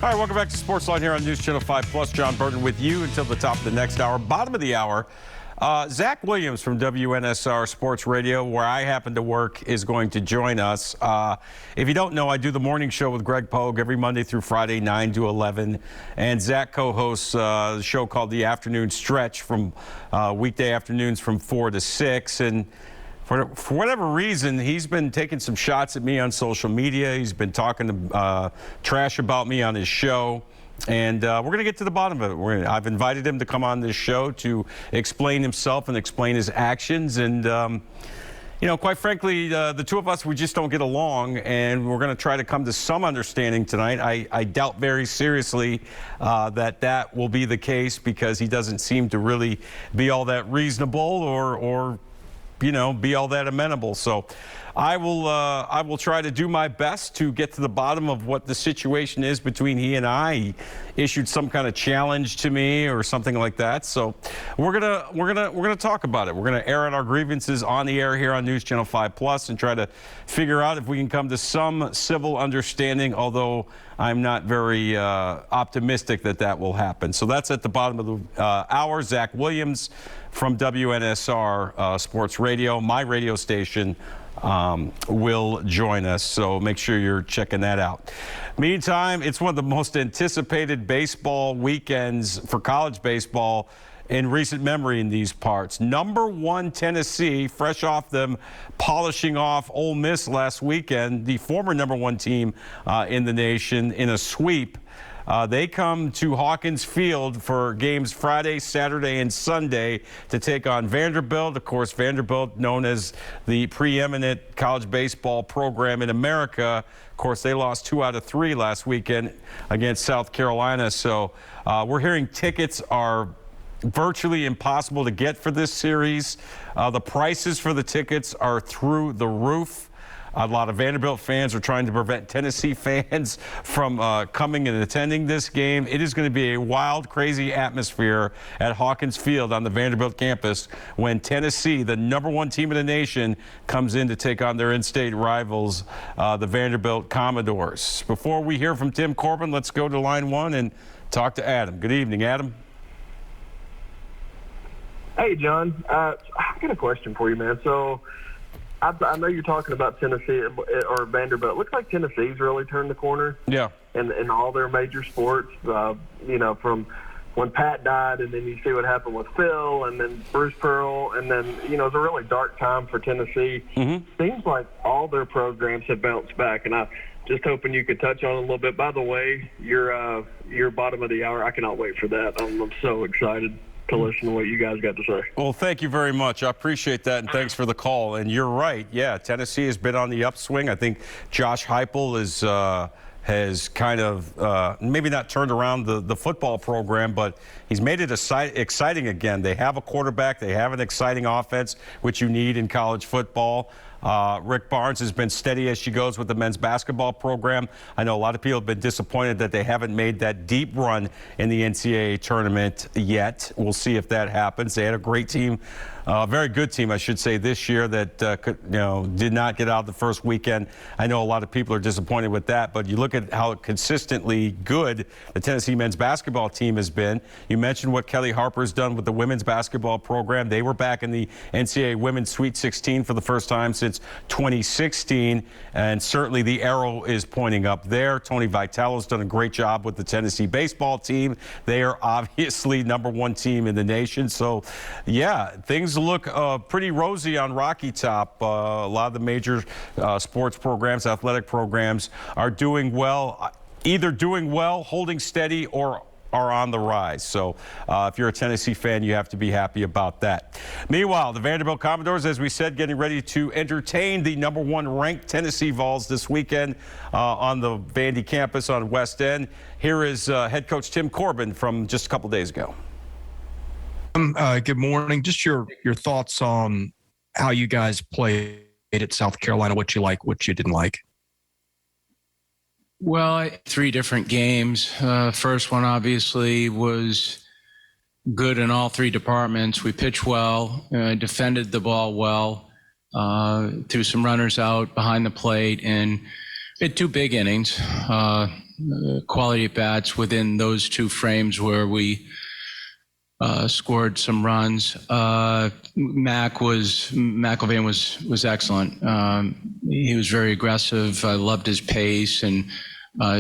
All right, welcome back to SportsLine here on News Channel 5 Plus. John Burton with you until the top of the next hour. Bottom of the hour, Zach Williams from WNSR Sports Radio, where I happen to work, is going to join us. If you don't know, I do the morning show with Greg Pogue every Monday through Friday, 9 to 11. And Zach co-hosts the show called The Afternoon Stretch from weekday afternoons from 4 to 6. And for whatever reason, he's been taking some shots at me on social media. He's been talking trash about me on his show. And we're going to get to the bottom of it. I've invited him to come on this show to explain himself and explain his actions. And, you know, quite frankly, the two of us, we just don't get along. And we're going to try to come to some understanding tonight. I doubt very seriously that will be the case, because he doesn't seem to really be all that reasonable or you know, be all that amenable. So I will try to do my best to get to the bottom of what the situation is between he and I. He issued some kind of challenge to me or something like that. So we're gonna talk about it. We're gonna air out our grievances on the air here on News Channel 5 Plus and try to figure out if we can come to some civil understanding, although I'm not very optimistic that will happen. So that's at the bottom of the hour. Zach Williams from WNSR Sports Radio, my radio station, will join us. So make sure you're checking that out. Meantime, it's one of the most anticipated baseball weekends for college baseball in recent memory in these parts. Number 1 Tennessee, fresh off them polishing off Ole Miss last weekend, the former number 1 team in the nation, in a sweep. They come to Hawkins Field for games Friday, Saturday, and Sunday to take on Vanderbilt. Of course, Vanderbilt, known as the preeminent college baseball program in America. Of course, they lost 2 out of 3 last weekend against South Carolina. So we're hearing tickets are virtually impossible to get for this series. The prices for the tickets are through the roof. A lot of Vanderbilt fans are trying to prevent Tennessee fans from coming and attending this game. It is going to be a wild, crazy atmosphere at Hawkins Field on the Vanderbilt campus when Tennessee, the number 1 team in the nation, comes in to take on their in-state rivals, the Vanderbilt Commodores. Before we hear from Tim Corbin, let's go to line 1 and talk to Adam. Good evening, Adam. Hey, John. I've got a question for you, man. So I know you're talking about Tennessee or Vanderbilt. It looks like Tennessee's really turned the corner. Yeah. In all their major sports, you know, from when Pat died, and then you see what happened with Phil, and then Bruce Pearl, and then, you know, it's a really dark time for Tennessee. Mm-hmm. Seems like all their programs have bounced back, and I just hoping you could touch on it a little bit. By the way, your bottom of the hour, I cannot wait for that. I'm so excited to listen to what you guys got to say. Well, thank you very much. I appreciate that, and thanks for the call. And you're right. Yeah, Tennessee has been on the upswing. I think Josh Heupel has kind of maybe not turned around the football program, but he's made it exciting again. They have a quarterback. They have an exciting offense, which you need in college football. Rick Barnes has been steady as she goes with the men's basketball program. I know a lot of people have been disappointed that they haven't made that deep run in the NCAA tournament yet. We'll see if that happens. They had a great team, a very good team, I should say, this year that did not get out the first weekend. I know a lot of people are disappointed with that, but you look at how consistently good the Tennessee men's basketball team has been. You mentioned what Kelly Harper's done with the women's basketball program. They were back in the NCAA Women's Sweet 16 for the first time since 2016, and certainly the arrow is pointing up there. Tony Vitalo's done a great job with the Tennessee baseball team. They are obviously number 1 team in the nation. So, yeah, things look pretty rosy on Rocky Top. A lot of the major sports programs, athletic programs, are doing well, either doing well, holding steady, or are on the rise. So if you're a Tennessee fan, you have to be happy about that. Meanwhile, the Vanderbilt Commodores, as we said, getting ready to entertain the number 1 ranked Tennessee Vols this weekend on the Vandy campus on West End. Here is head coach Tim Corbin from just a couple days ago. Good morning. Just your thoughts on how you guys played at South Carolina, what you like, what you didn't like. Well, 3 different games. First one obviously was good in all 3 departments. We pitched well, defended the ball well, threw some runners out behind the plate, and Had two big innings, quality at bats within those two frames where we scored some runs. McIlvain was excellent. He was very aggressive. I loved his pace, and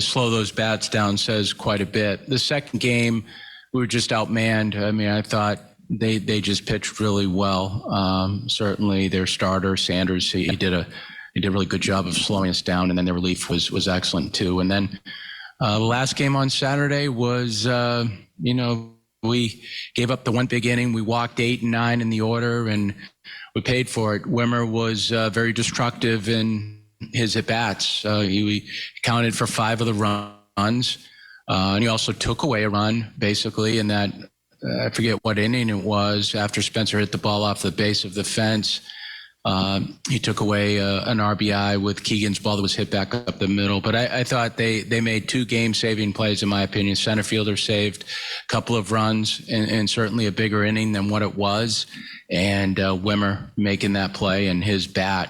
slow those bats down says quite a bit. The second game, we were just outmanned. I mean, I thought they just pitched really well. Certainly, their starter Sanders, he did a really good job of slowing us down, and then their relief was excellent too. And then the last game on Saturday was, we gave up the one big inning. We walked 8 and 9 in the order, and we paid for it. Wimmer was very destructive in his at-bats. He counted for 5 of the runs, and he also took away a run, basically, in that, I forget what inning it was, after Spencer hit the ball off the base of the fence. He took away an RBI with Keegan's ball that was hit back up the middle. But I thought they made 2 game-saving plays, in my opinion. Center fielder saved a couple of runs and certainly a bigger inning than what it was. And Wimmer making that play and his bat.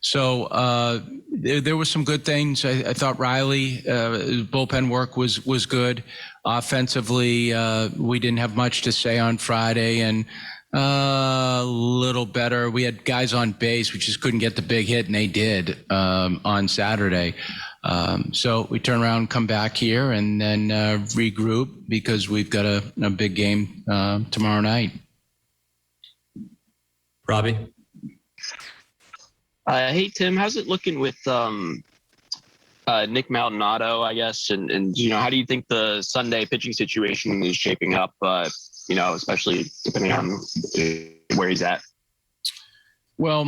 So there was some good things. I thought Riley, bullpen work was good. Offensively, we didn't have much to say on Friday, and a little better. We had guys on base. We just couldn't get the big hit, and they did on Saturday. So we turn around, come back here, and then regroup because we've got a big game tomorrow night. Robbie? Hey, Tim, how's it looking with Nick Maldonado, I guess? And how do you think the Sunday pitching situation is shaping up, especially depending on where he's at? Well,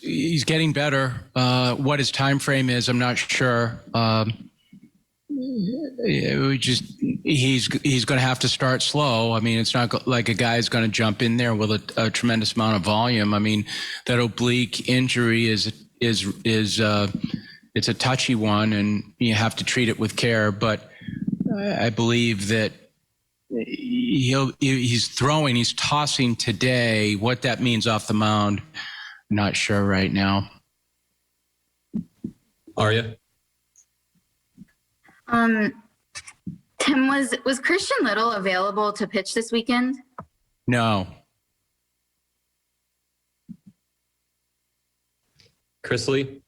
he's getting better. What his time frame is, I'm not sure. He's going to have to start slow. I mean, it's not like a guy's going to jump in there with a tremendous amount of volume. I mean, that oblique injury is it's a touchy one, and you have to treat it with care. But I believe that he's tossing today. What that means off the mound, I'm not sure right now. Arya? Tim, was Christian Little available to pitch this weekend? No. Chris Lee?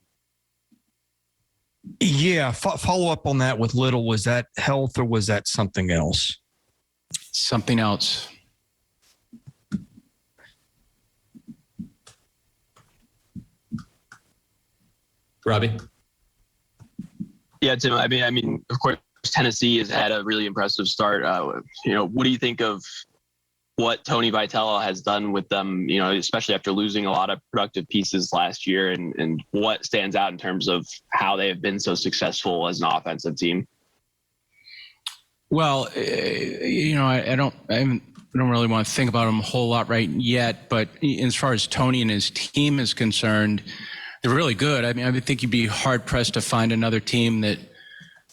Yeah, follow up on that with Little. Was that health or was that something else? Something else. Robbie? Yeah, Tim, I mean, of course, Tennessee has had a really impressive start. What do you think of what Tony Vitello has done with them, especially after losing a lot of productive pieces last year, and what stands out in terms of how they have been so successful as an offensive team? Well, I don't really want to think about them a whole lot right yet, but as far as Tony and his team is concerned, they're really good. I mean, I think you'd be hard pressed to find another team that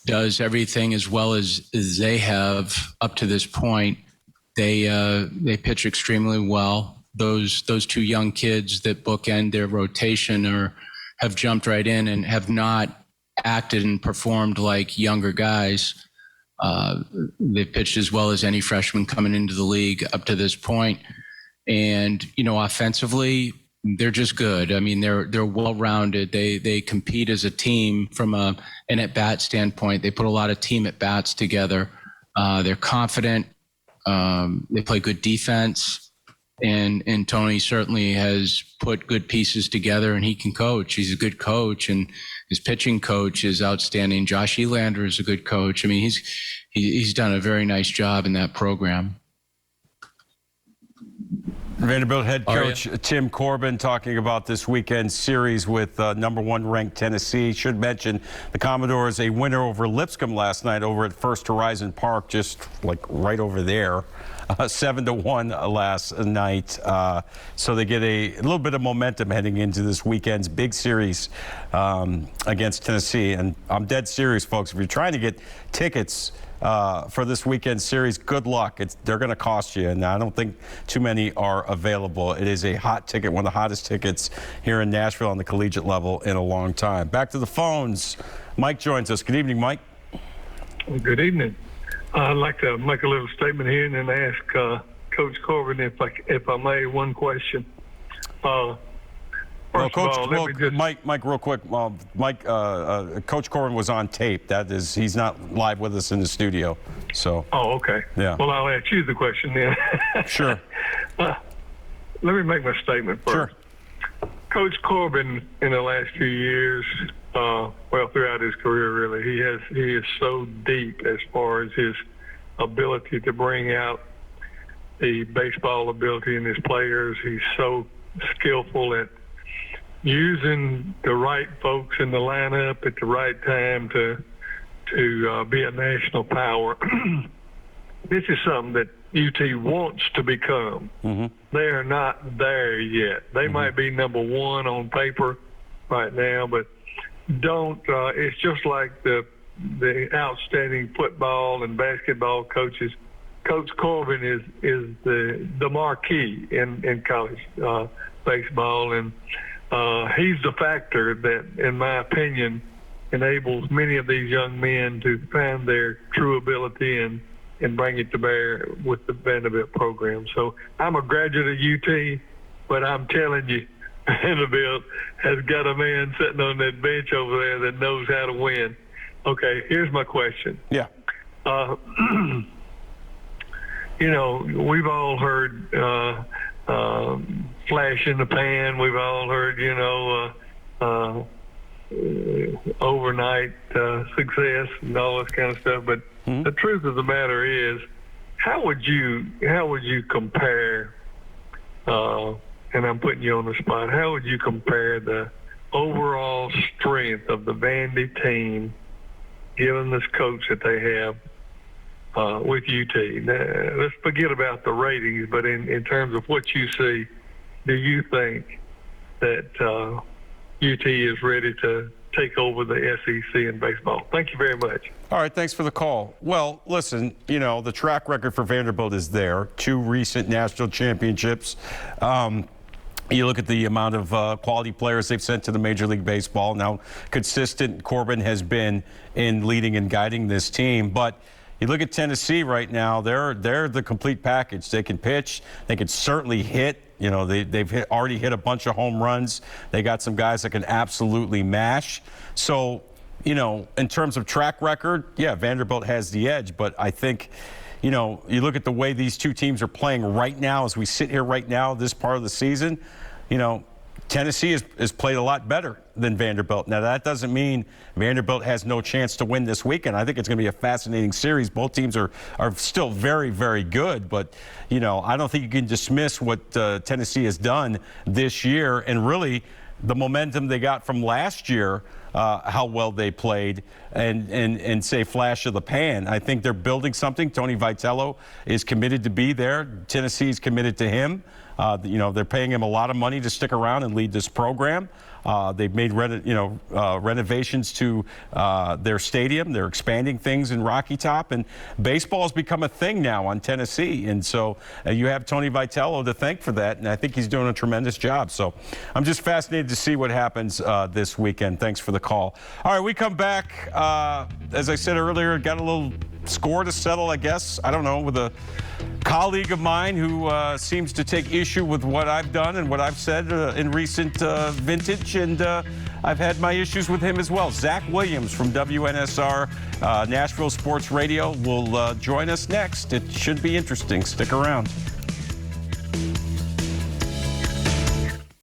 does everything as well as they have up to this point. They pitch extremely well. Those 2 young kids that bookend their rotation have jumped right in and have not acted and performed like younger guys. They've pitched as well as any freshman coming into the league up to this point. And, offensively, they're just good. I mean, they're well-rounded. They compete as a team from an at-bat standpoint. They put a lot of team at-bats together. They're confident. They play good defense. And Tony certainly has put good pieces together, and he can coach. He's a good coach, and his pitching coach is outstanding. Josh Elander is a good coach. I mean, he's done a very nice job in that program. Vanderbilt head coach Tim Corbin talking about this weekend's series with number 1 ranked Tennessee. Should mention the Commodores a winner over Lipscomb last night over at First Horizon Park, just like right over there, 7-1 last night. So they get a little bit of momentum heading into this weekend's big series against Tennessee. And I'm dead serious, folks. If you're trying to get tickets for this weekend series. Good luck. They're going to cost you, and I don't think too many are available. It is a hot ticket, one of the hottest tickets here in Nashville on the collegiate level in a long time. Back to the phones. Mike joins us. Good evening, Mike. Well, good evening. I'd like to make a little statement here and then ask Coach Corbin, if I may, one question. Mike, real quick. Mike, Coach Corbin was on tape. He's not live with us in the studio. So. Oh, okay. Yeah. Well, I'll ask you the question then. Sure. Let me make my statement first. Sure. Coach Corbin, in the last few years, throughout his career, really, he is so deep as far as his ability to bring out the baseball ability in his players. He's so skillful at using the right folks in the lineup at the right time to be a national power. This is something that UT wants to become. Mm-hmm. They are not there yet. They might be number one on paper right now, but it's just like the outstanding football and basketball coaches. Coach Corbin is the marquee in college baseball, and he's the factor that, in my opinion, enables many of these young men to find their true ability and bring it to bear with the Vanderbilt program. So I'm a graduate of UT, but I'm telling you, Vanderbilt has got a man sitting on that bench over there that knows how to win. Okay, here's my question. Yeah. We've all heard flash in the pan. We've all heard, overnight success and all this kind of stuff. But the truth of the matter is, how would you compare? And I'm putting you on the spot. How would you compare the overall strength of the Vandy team, given this coach that they have with UT? Now, let's forget about the ratings, but in terms of what you see, do you think that UT is ready to take over the SEC in baseball? Thank you very much. All right, thanks for the call. Well, listen, the track record for Vanderbilt is there. 2 recent national championships. You look at the amount of quality players they've sent to the Major League Baseball. Now, consistent Corbin has been in leading and guiding this team. But you look at Tennessee right now, they're the complete package. They can pitch. They can certainly hit. They've already hit a bunch of home runs. They got some guys that can absolutely mash. So, in terms of track record, yeah, Vanderbilt has the edge. But I think, you look at the way these two teams are playing right now, as we sit here right now, this part of the season, Tennessee has played a lot better than Vanderbilt. Now, that doesn't mean Vanderbilt has no chance to win this weekend. I think it's going to be a fascinating series. Both teams are still very, very good. But, I don't think you can dismiss what Tennessee has done this year, and really the momentum they got from last year, how well they played, and say flash of the pan. I think they're building something. Tony Vitello is committed to be there. Tennessee is committed to him. They're paying him a lot of money to stick around and lead this program. They've made renovations to their stadium. They're expanding things in Rocky Top, and baseball has become a thing now on Tennessee. And so you have Tony Vitello to thank for that, and I think he's doing a tremendous job. So I'm just fascinated to see what happens this weekend. Thanks for the call. All right, we come back. As I said earlier, got a little score to settle, I guess. I don't know, with a colleague of mine who seems to take issue with what I've done and what I've said in recent vintage, and I've had my issues with him as well. Zach Williams from WNSR Nashville Sports Radio will join us next. It should be interesting. Stick around.